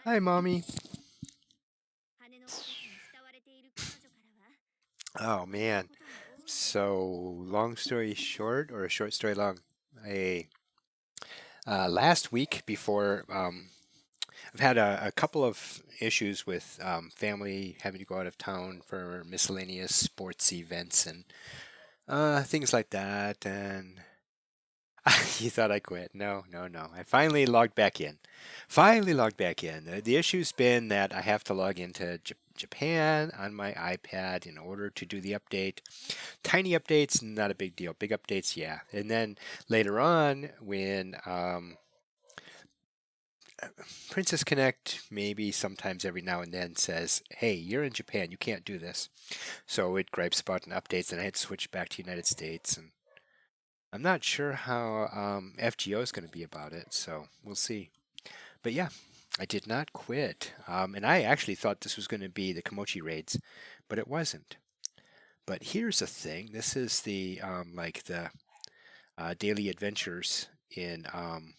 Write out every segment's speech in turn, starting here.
Hi, Mommy. Oh, man. So, long story short, or a short story long, I last week before I've had a couple of issues with family having to go out of town for miscellaneous sports events and things like that. And you thought I quit? No, no, no. I finally logged back in. Finally logged back in. The issue's been that I have to log into Japan on my iPad in order to do the update. Tiny updates, not a big deal. Big updates, yeah. And then later on, when Princess Connect maybe sometimes every now and then says, hey, you're in Japan, you can't do this. So it gripes about an updates, and I had to switch back to United States. And I'm not sure how FGO is going to be about it, so we'll see. But yeah, I did not quit. And I actually thought this was going to be the Komochi raids, but it wasn't. But here's the thing. This is the like the daily adventures in um,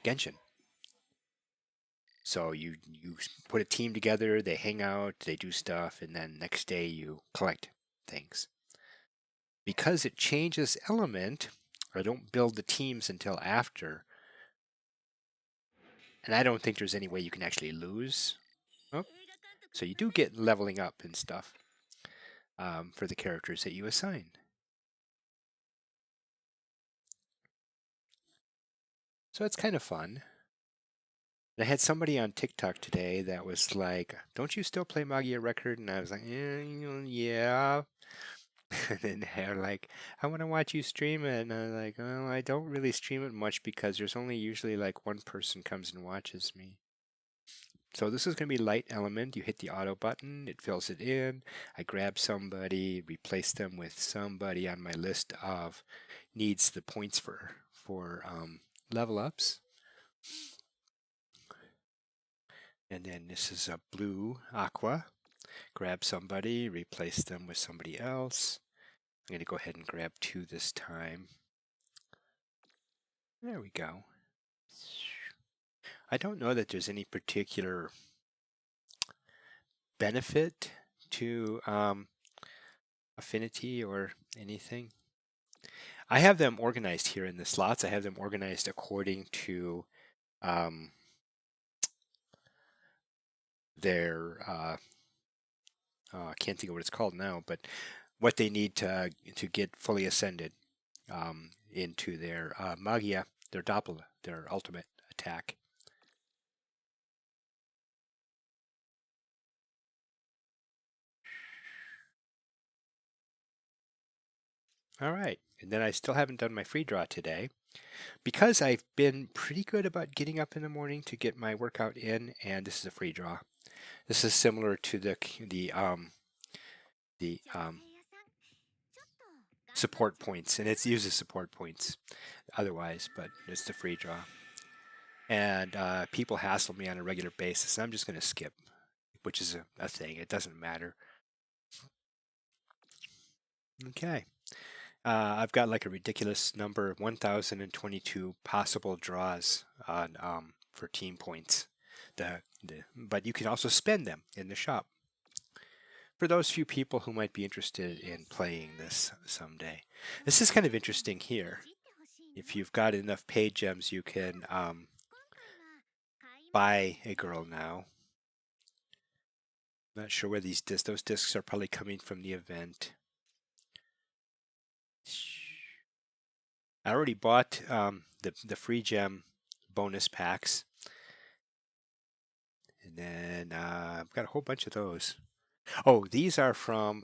Genshin. So you put a team together, they hang out, they do stuff, and then next day you collect things. Because it changes element, I don't build the teams until after, and I don't think there's any way you can actually lose. Oh, so you do get leveling up and stuff for the characters that you assign. So it's kind of fun. And I had somebody on TikTok today that was like, "Don't you still play Magia Record?" And I was like, "Yeah." And then they're like, "I want to watch you stream it." And I was like, "Oh, I don't really stream it much because there's only usually like one person comes and watches me." So this is going to be light element. You hit the auto button, it fills it in. I grab somebody, replace them with somebody on my list of needs the points for level ups. And then this is a blue aqua. Grab somebody, replace them with somebody else. I'm going to go ahead and grab two this time. There we go. I don't know that there's any particular benefit to affinity or anything. I have them organized here in the slots. I have them organized according to um, their I can't think of what it's called now, but what they need to get fully ascended into their Magia, their Doppel, their ultimate attack. All right, and then I still haven't done my free draw today because I've been pretty good about getting up in the morning to get my workout in, and this is a free draw. This is similar to the support points, and it uses support points otherwise, but it's the free draw. And people hassle me on a regular basis. I'm just going to skip, which is a thing. It doesn't matter. Okay. I've got like a ridiculous number, 1,022 possible draws on for team points. But you can also spend them in the shop. For those few people who might be interested in playing this someday. This is kind of interesting here. If you've got enough pay gems, you can buy a girl now. Not sure where those discs are probably coming from the event. I already bought the free gem bonus packs, and then I've got a whole bunch of those. Oh, these are from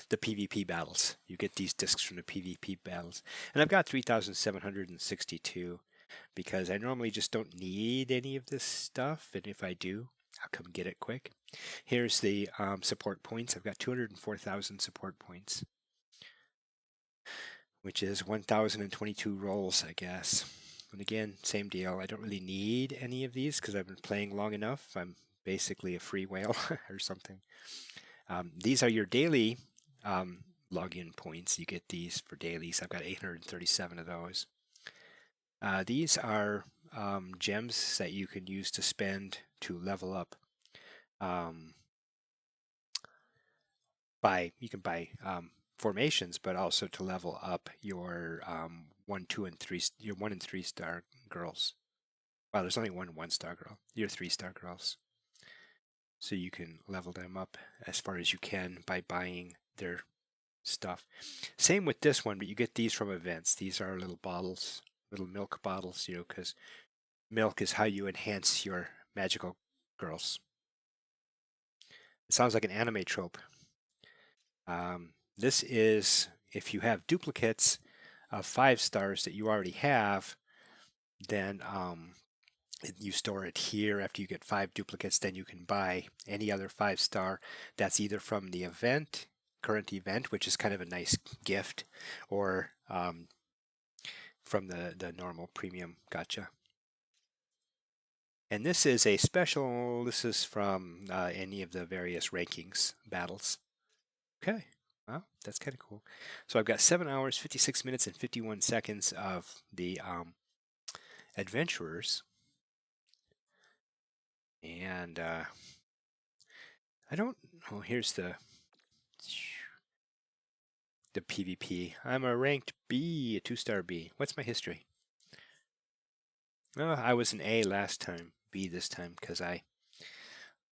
the PvP battles. You get these discs from the PvP battles, and I've got 3,762 because I normally just don't need any of this stuff, and if I do, I'll come get it quick. Here's the support points. I've got 204,000 support points, which is 1,022 rolls, I guess. And again, same deal. I don't really need any of these because I've been playing long enough. I'm basically a free whale or something. These are your daily login points. You get these for dailies. I've got 837 of those. These are gems that you can use to spend to level up. You can buy formations, but also to level up your 1, 2, and 3, your 1 and 3 star girls. Well, there's only one star girl. Your 3-star girls. So you can level them up as far as you can by buying their stuff. Same with this one, but you get these from events. These are little bottles, little milk bottles, because milk is how you enhance your magical girls. It sounds like an anime trope. This is if you have duplicates of 5 stars that you already have, then you store it here. After you get 5 duplicates, then you can buy any other 5-star that's either from the event, current event, which is kind of a nice gift, or from the normal premium gacha. And this is a special, this is from any of the various rankings battles. Okay, well, that's kind of cool. So I've got 7 hours, 56 minutes, and 51 seconds of the adventurers. And I don't, oh, here's the PvP. I'm a ranked B, a 2-star B. What's my history? Oh, I was an A last time, B this time, because I'm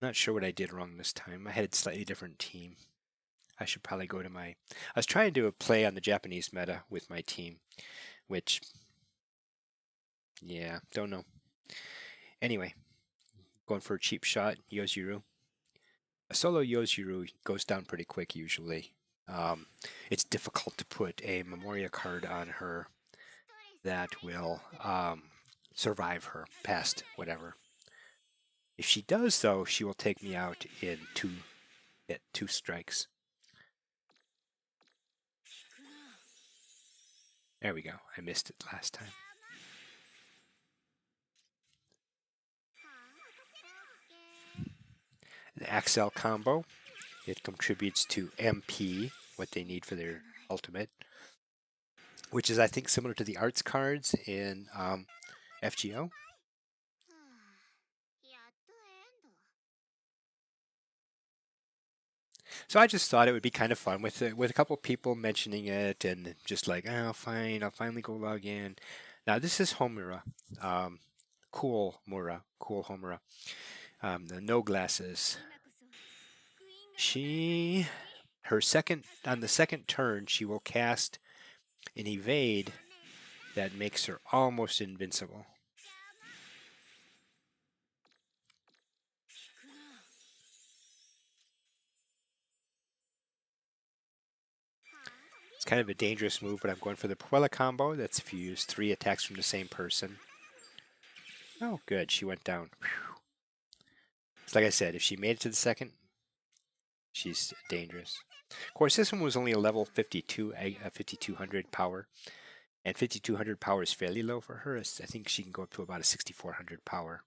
not sure what I did wrong this time. I had a slightly different team. I should probably go to I was trying to play on the Japanese meta with my team, which, yeah, don't know. Anyway, going for a cheap shot, Yozuru. A solo Yozuru goes down pretty quick usually. It's difficult to put a Memoria card on her that will survive her past whatever. If she does, though, she will take me out in 2 strikes. There we go. I missed it last time. The Axel combo. It contributes to MP, what they need for their ultimate, which is, I think, similar to the arts cards in FGO. So I just thought it would be kind of fun with a couple people mentioning it and just like, oh, fine, I'll finally go log in. Now this is Homura, cool Homura, the no glasses. On the second turn, she will cast an evade that makes her almost invincible. It's kind of a dangerous move, but I'm going for the Puella combo. That's if you use 3 attacks from the same person. Oh, good. She went down. Whew. It's like I said, if she made it to the second, she's dangerous. Of course, this one was only a level 52, 5200 power. And 5200 power is fairly low for her. I think she can go up to about a 6400 power.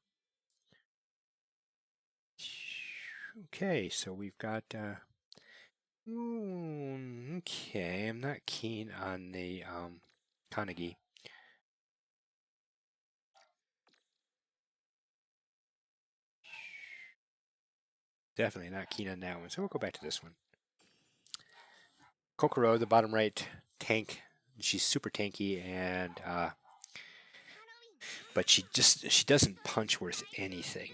Okay, so we've got... okay, I'm not keen on the Kanagi. Definitely not keen on that one. So we'll go back to this one. Kokoro, the bottom right tank. She's super tanky, and but she doesn't punch worth anything.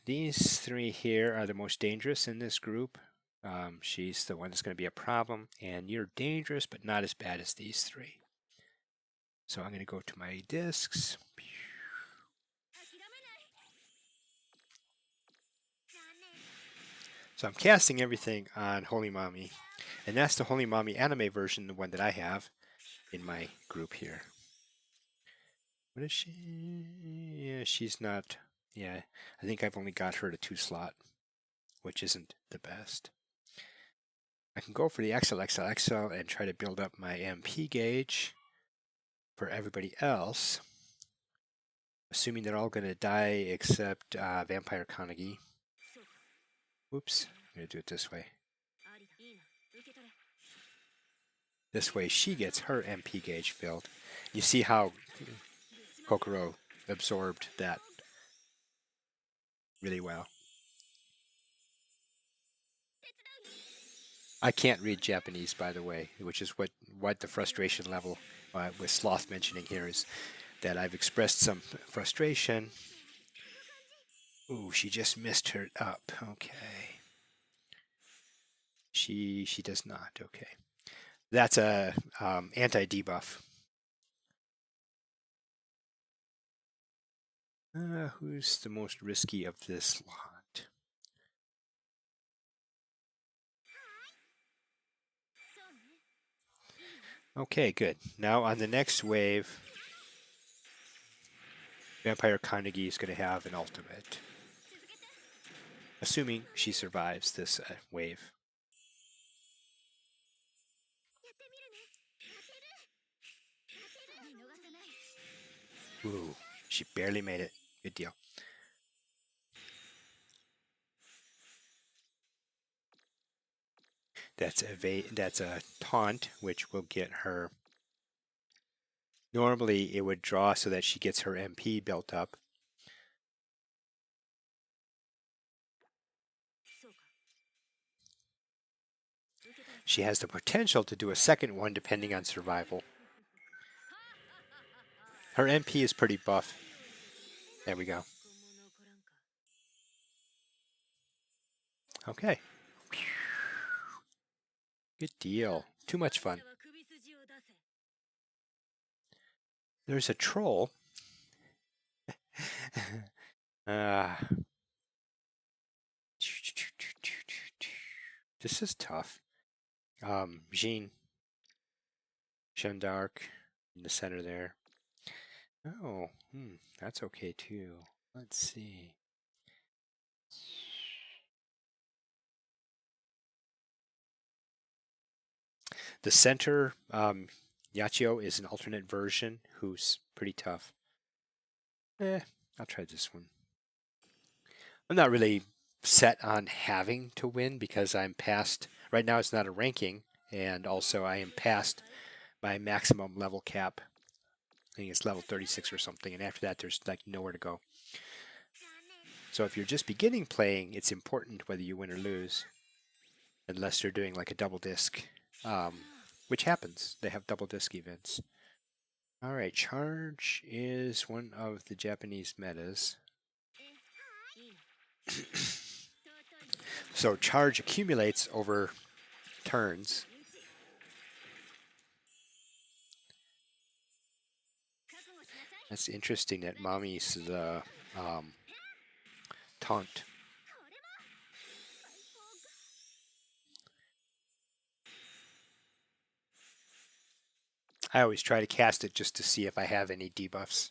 These 3 here are the most dangerous in this group. She's the one that's going to be a problem, and you're dangerous, but not as bad as these 3. So I'm going to go to my discs. So I'm casting everything on Holy Mommy, and that's the Holy Mommy anime version, the one that I have in my group here. What is she? Yeah, she's not. Yeah, I think I've only got her to 2 slot, which isn't the best. I can go for the XL and try to build up my MP gauge for everybody else. Assuming they're all going to die except Vampire Kanagi. Oops, I'm going to do it this way. This way she gets her MP gauge filled. You see how Kokoro absorbed that really well. I can't read Japanese, by the way, which is what the frustration level with Sloth mentioning here is that I've expressed some frustration. Ooh, she just missed her up. Okay. She does not. Okay. That's a anti-debuff. Who's the most risky of this lot? Okay, good. Now on the next wave, Vampire Kanagi is going to have an ultimate. Assuming she survives this wave. Ooh, she barely made it. Good deal. That's a taunt, which will get her. Normally, it would draw so that she gets her MP built up. She has the potential to do a second one depending on survival. Her MP is pretty buff. There we go. Okay. Good deal. Too much fun. There's a troll. This is tough. Jean d'Arc in the center there. Oh, that's okay too. Let's see. The center, Yachio is an alternate version who's pretty tough. I'll try this one. I'm not really set on having to win because I'm past. Right now, it's not a ranking, and also I am past my maximum level cap. I think it's level 36 or something, and after that, there's like nowhere to go. So if you're just beginning playing, it's important whether you win or lose, unless you're doing like a double disc, which happens. They have double disc events. All right, charge is one of the Japanese metas. So charge accumulates over turns. That's interesting that Mommy's the taunt. I always try to cast it just to see if I have any debuffs.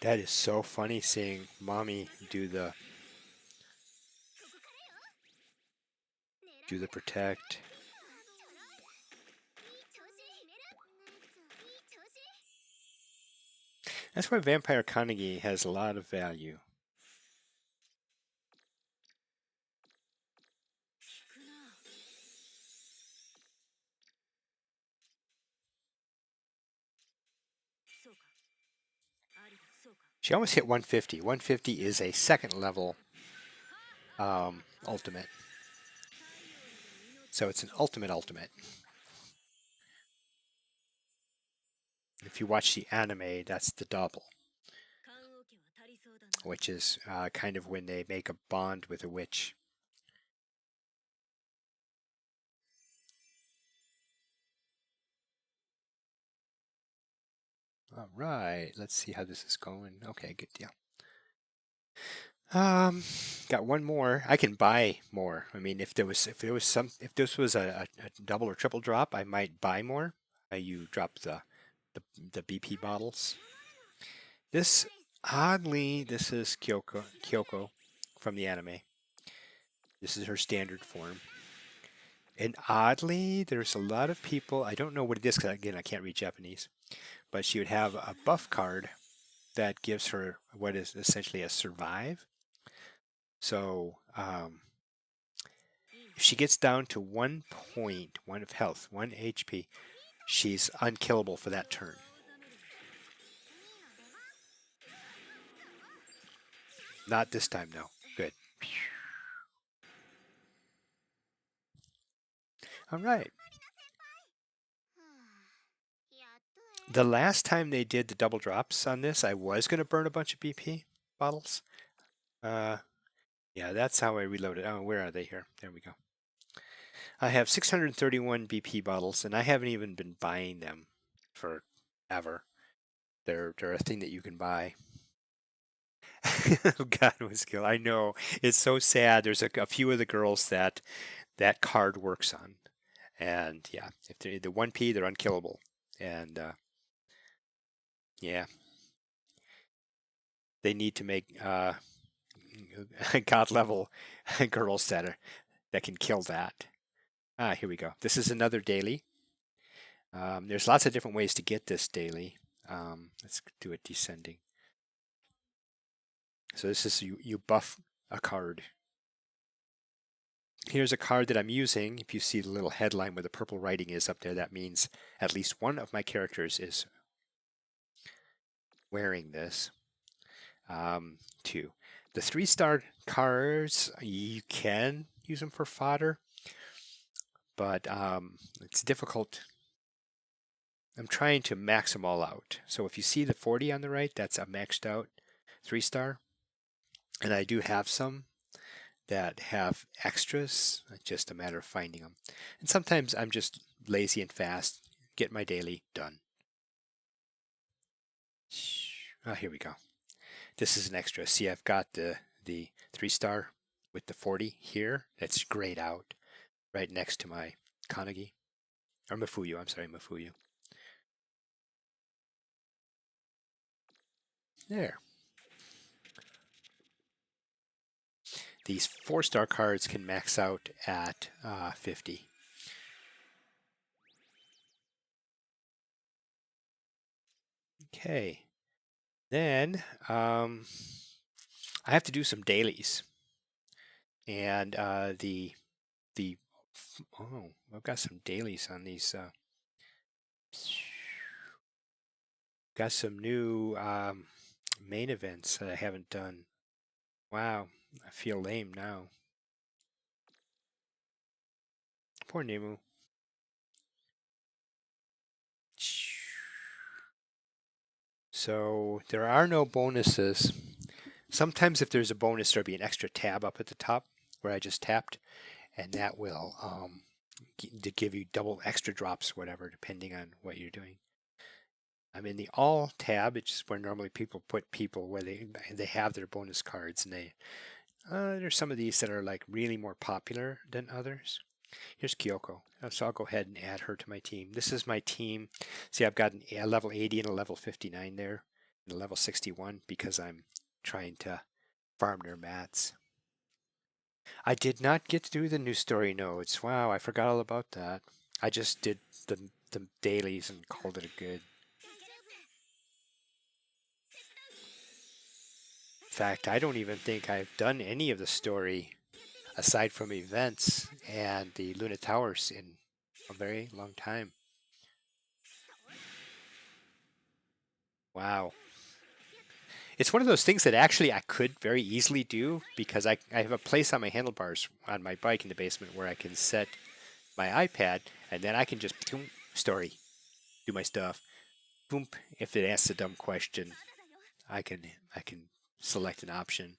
That is so funny seeing Mommy do the protect. That's why Vampire Kanagi has a lot of value. She almost hit 150. 150 is a second level ultimate. So it's an ultimate. If you watch the anime, that's the double, which is kind of when they make a bond with a witch. All right, let's see how this is going. Okay, good deal. Got one more. I can buy more. I mean, if this was a double or triple drop, I might buy more. You drop the BP bottles. This Oddly, this is Kyoko from the anime. This is her standard form. And oddly, there's a lot of people, I don't know what it is, because again, I can't read Japanese, but she would have a buff card that gives her what is essentially a survive. So if she gets down to 1 point, 1 of health, 1 HP, she's unkillable for that turn. Not this time, no. Good. All right. The last time they did the double drops on this, I was going to burn a bunch of BP bottles. Yeah, that's how I reloaded. Oh, where are they here? There we go. I have 631 BP bottles, and I haven't even been buying them forever. They're a thing that you can buy. God was killed. I know. It's so sad. There's a few of the girls that card works on. And yeah, if they're the 1P, they're unkillable. And yeah, they need to make god level girls that can kill that. Here we go. This is another daily. There's lots of different ways to get this daily. Let's do it descending. So this is you buff a card. Here's a card that I'm using. If you see the little headline where the purple writing is up there, that means at least one of my characters is wearing this. 2. The 3-star cards, you can use them for fodder, but it's difficult. I'm trying to max them all out. So if you see the 40 on the right, that's a maxed out 3-star. And I do have some that have extras. It's just a matter of finding them. And sometimes I'm just lazy and fast. Get my daily done. Here we go. This is an extra. See, I've got the 3-star with the 40 here. That's grayed out right next to my Kanagi. Or Mafuyu, I'm sorry, Mafuyu. There. These 4-star cards can max out at 50. Okay. Then I have to do some dailies. And oh, I've got some dailies on these. Got some new main events that I haven't done. Wow, I feel lame now. Poor Nemu. So there are no bonuses. Sometimes if there's a bonus, there'll be an extra tab up at the top where I just tapped, and that will to give you double extra drops, whatever, depending on what you're doing. I'm in the all tab, which is where normally people put people where they have their bonus cards, and there's some of these that are like really more popular than others. Here's Kyoko. So I'll go ahead and add her to my team. This is my team. See, I've got a level 80 and a level 59 there, and a level 61 because I'm trying to farm their mats. I did not get to do the new story nodes. Wow, I forgot all about that. I just did the dailies and called it a good. In fact, I don't even think I've done any of the story aside from events and the Luna Towers in a very long time. Wow. It's one of those things that actually I could very easily do because I have a place on my handlebars on my bike in the basement where I can set my iPad and then I can just boom, story, do my stuff. Boom, if it asks a dumb question, I can select an option.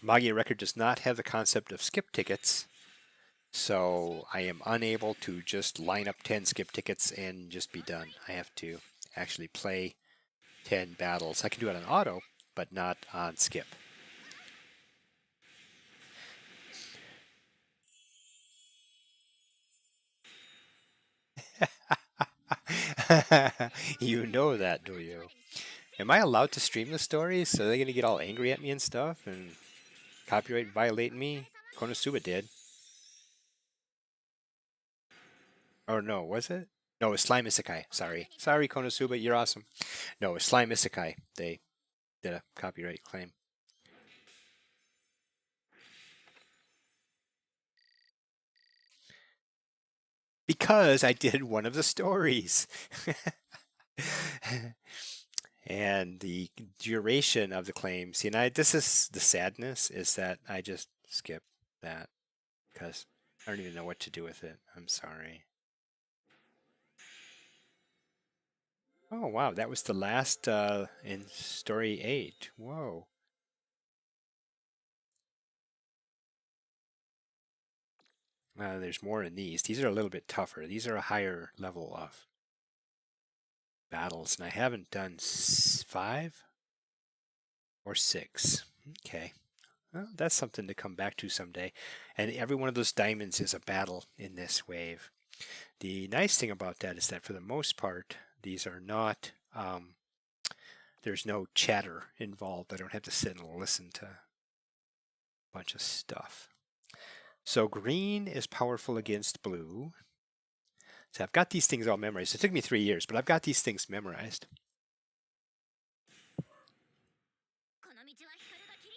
Magia Record does not have the concept of skip tickets, so I am unable to just line up 10 skip tickets and just be done. I have to actually play 10 battles. I can do it on auto, but not on skip. You know that, do you? Am I allowed to stream the stories? So they're gonna get all angry at me and stuff and copyright violate me? Konosuba did. Or no, was it? No, it was Slime Isekai. Sorry. Sorry, Konosuba, you're awesome. No, it was Slime Isekai. They did a copyright claim. Because I did one of the stories. And the duration of the claim. See, and this is the sadness, is that I just skip that because I don't even know what to do with it. I'm sorry. Oh, wow, that was the last in story 8. Whoa. There's more in these. These are a little bit tougher. These are a higher level of battles, and I haven't done 5 or 6. Okay. Well, that's something to come back to someday. And every one of those diamonds is a battle in this wave. The nice thing about that is that for the most part, these are not, there's no chatter involved. I don't have to sit and listen to a bunch of stuff. So green is powerful against blue. So I've got these things all memorized. It took me 3 years, but I've got these things memorized.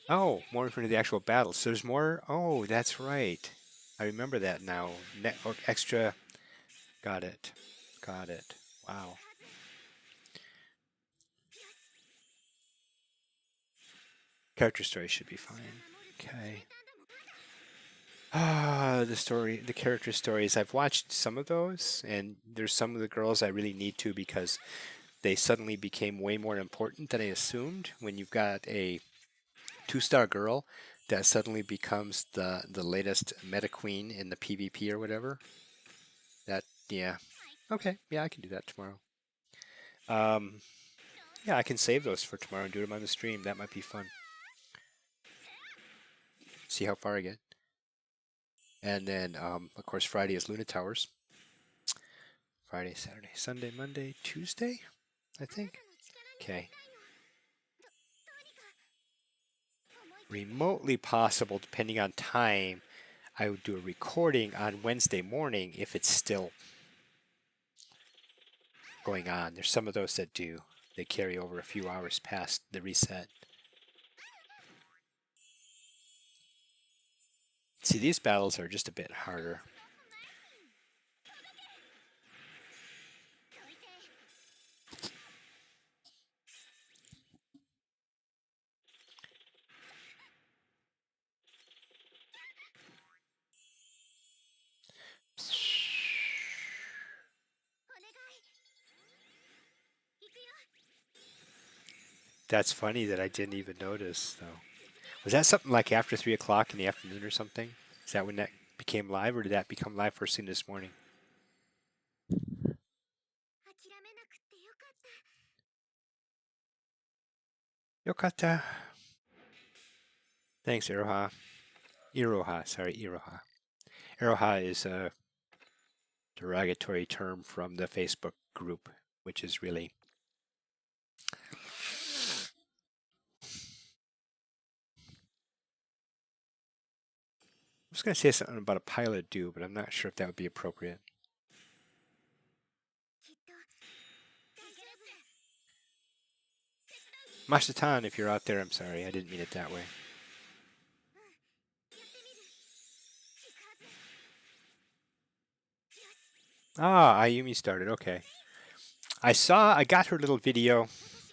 Oh, more into the actual battles. So there's more. Oh, that's right. I remember that now. Extra. Got it. Got it. Wow. Character story should be fine. Okay. The character stories. I've watched some of those, and there's some of the girls I really need to because they suddenly became way more important than I assumed. When you've got a 2-star girl that suddenly becomes the latest meta queen in the PvP or whatever. That, yeah. Okay, yeah, I can do that tomorrow. Yeah, I can save those for tomorrow and do them on the stream. That might be fun. See how far I get. And then, of course, Friday is Luna Towers. Friday, Saturday, Sunday, Monday, Tuesday, I think. Okay. Remotely possible, depending on time, I would do a recording on Wednesday morning if it's still going on. There's some of those that do. They carry over a few hours past the reset. See, these battles are just a bit harder. That's funny that I didn't even notice, though. Was that something like after 3 o'clock in the afternoon or something? Is that when that became live, or did that become live first thing this morning? Yokata. Thanks, Iroha. Iroha, sorry, Iroha. Iroha is a derogatory term from the Facebook group, which is really... I was going to say something about a pilot do, but I'm not sure if that would be appropriate. Mashatan, if you're out there, I'm sorry. I didn't mean it that way. Ah, Ayumi started. Okay. I got her little video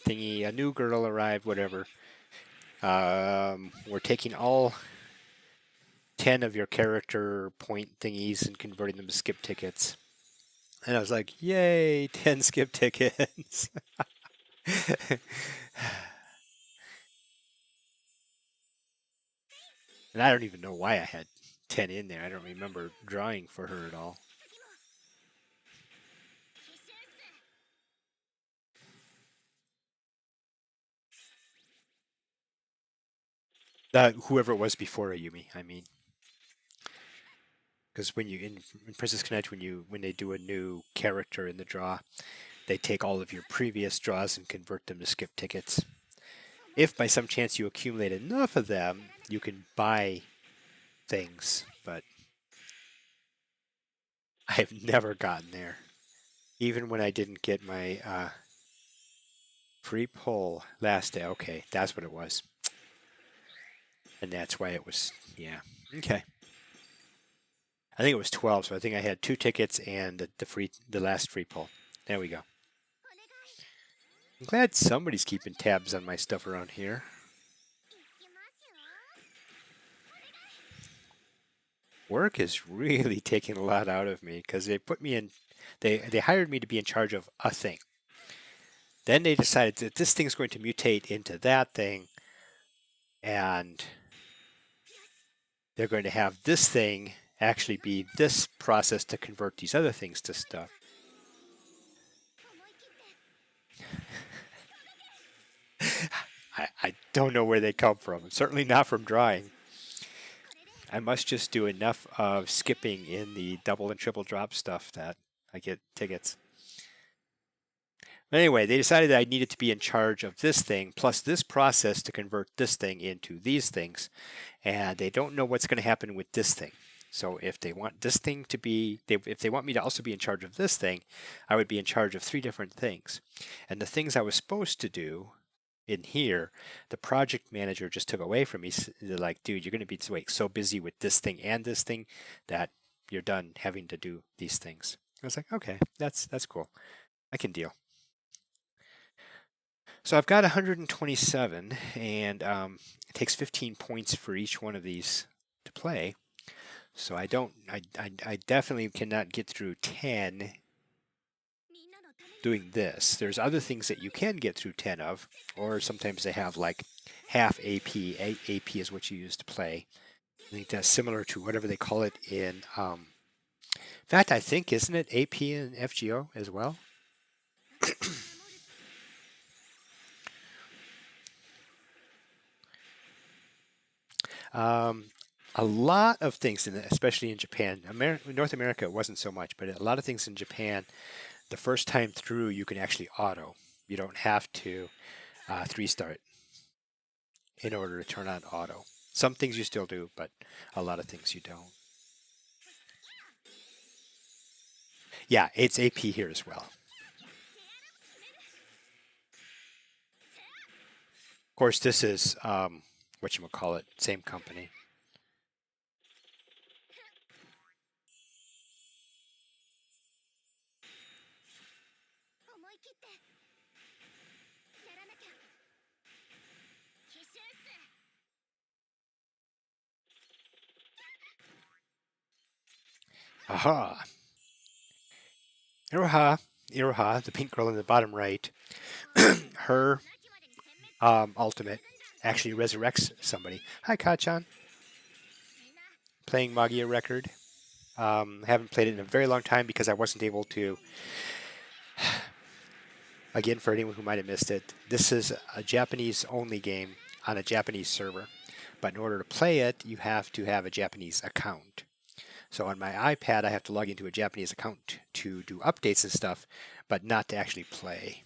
thingy. A new girl arrived, whatever. We're taking all 10 of your character point thingies and converting them to skip tickets. And I was like, yay, 10 skip tickets. And I don't even know why I had 10 in there. I don't remember drawing for her at all. Whoever it was before Ayumi, I mean. Because when you in Princess Connect, when they do a new character in the draw, they take all of your previous draws and convert them to skip tickets. If by some chance you accumulate enough of them, you can buy things, but I've never gotten there. Even when I didn't get my free pull last day. Okay, that's what it was. And that's why it was, yeah. Okay. I think it was 12, so I think I had 2 tickets and the last free pull. There we go. I'm glad somebody's keeping tabs on my stuff around here. Work is really taking a lot out of me because they put me in, they hired me to be in charge of a thing. Then they decided that this thing's going to mutate into that thing, and they're going to have this thing actually be this process to convert these other things to stuff. I don't know where they come from. Certainly not from drawing. I must just do enough of skipping in the double and triple drop stuff that I get tickets. But anyway, they decided that I needed to be in charge of this thing, plus this process to convert this thing into these things. And they don't know what's going to happen with this thing. So if they want this thing to be, if they want me to also be in charge of this thing, I would be in charge of 3 different things. And the things I was supposed to do in here, the project manager just took away from me. They're like, dude, you're going to be so busy with this thing and this thing that you're done having to do these things. I was like, okay, that's cool. I can deal. So I've got 127, and it takes 15 points for each one of these to play. So I definitely cannot get through 10 doing this. There's other things that you can get through 10 of, or sometimes they have like half AP. AP is what you use to play. I think that's similar to whatever they call it in fact, I think, isn't it AP in FGO as well? A lot of things, especially in Japan, North America it wasn't so much, but a lot of things in Japan, the first time through you can actually auto. You don't have to 3-star it in order to turn on auto. Some things you still do, but a lot of things you don't. Yeah, it's AP here as well. Of course, this is whatchamacallit, same company. Aha! Iroha, the pink girl in the bottom right, her ultimate actually resurrects somebody. Hi, Kachan. Playing Magia Record. Haven't played it in a very long time because I wasn't able to. Again, for anyone who might have missed it, this is a Japanese-only game on a Japanese server. But in order to play it, you have to have a Japanese account. So on my iPad, I have to log into a Japanese account to do updates and stuff, but not to actually play.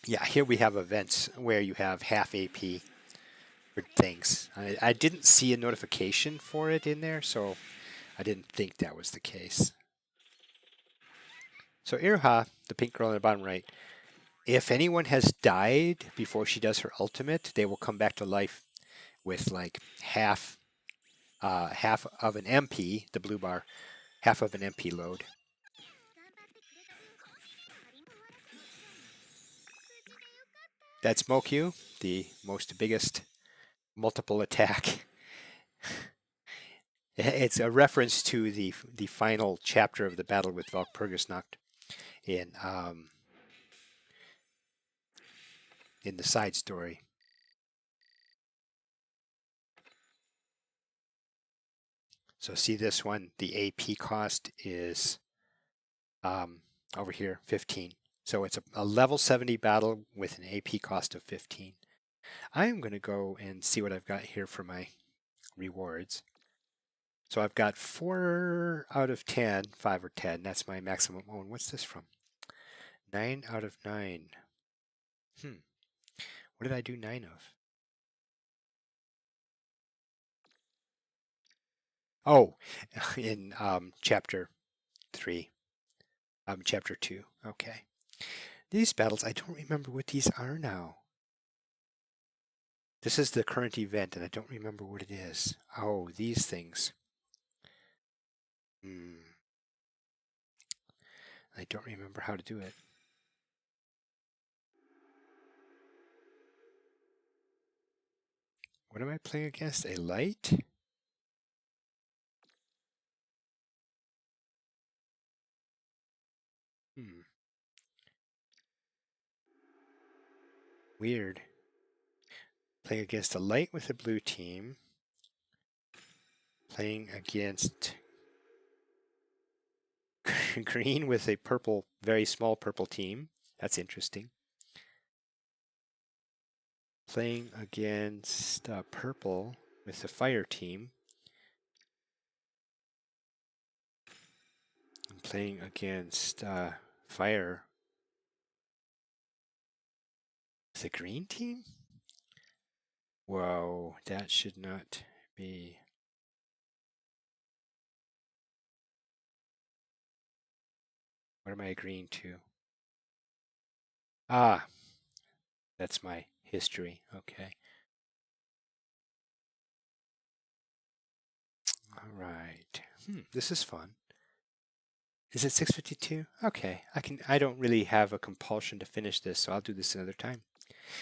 Yeah, here we have events where you have half AP for things. I didn't see a notification for it in there, so I didn't think that was the case. So Iroha, the pink girl in the bottom right, if anyone has died before she does her ultimate, they will come back to life with like half of an MP, the blue bar, half of an MP load. That's Mokyu, the biggest multiple attack. It's a reference to the final chapter of the battle with Valpurgisnacht in the side story. So see this one, the AP cost is over here, 15. So it's a level 70 battle with an AP cost of 15. I am going to go and see what I've got here for my rewards. So I've got 4 out of 10, 5 or 10. That's my maximum. Oh, and what's this from? 9 out of 9. What did I do 9 of? Oh, in chapter 3, chapter 2. Okay. These battles, I don't remember what these are now. This is the current event, and I don't remember what it is. Oh, these things. I don't remember how to do it. What am I playing against? A light? Weird. Playing against a light with a blue team. Playing against green with a purple, very small purple team. That's interesting. Playing against purple with a fire team. And playing against fire with a green team? Whoa, that should not be. What am I agreeing to? Ah, that's my history. Okay. All right. This is fun. Is it 6:52? Okay. I don't really have a compulsion to finish this, so I'll do this another time.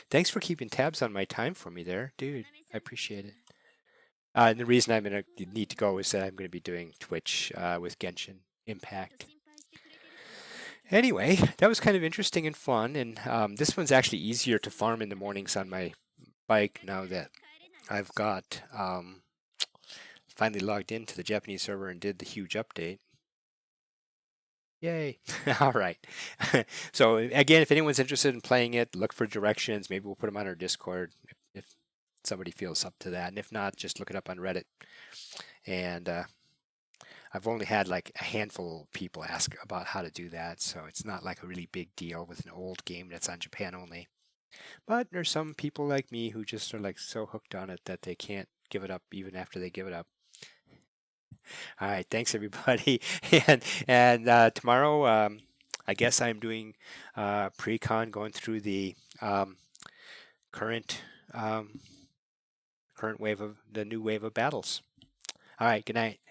Thanks for keeping tabs on my time for me there, dude. I appreciate it. And the reason I'm gonna need to go is that I'm gonna be doing Twitch with Genshin Impact. Anyway, that was kind of interesting and fun, and this one's actually easier to farm in the mornings on my bike now that I've got finally logged into the Japanese server and did the huge update. Yay. All right. So again, if anyone's interested in playing it, look for directions. Maybe we'll put them on our Discord if somebody feels up to that. And if not, just look it up on Reddit. And I've only had like a handful of people ask about how to do that. So it's not like a really big deal with an old game that's on Japan only. But there's some people like me who just are like so hooked on it that they can't give it up even after they give it up. All right, thanks everybody. And tomorrow, I guess I'm doing pre-con, going through the current current wave of the new wave of battles. All right, good night.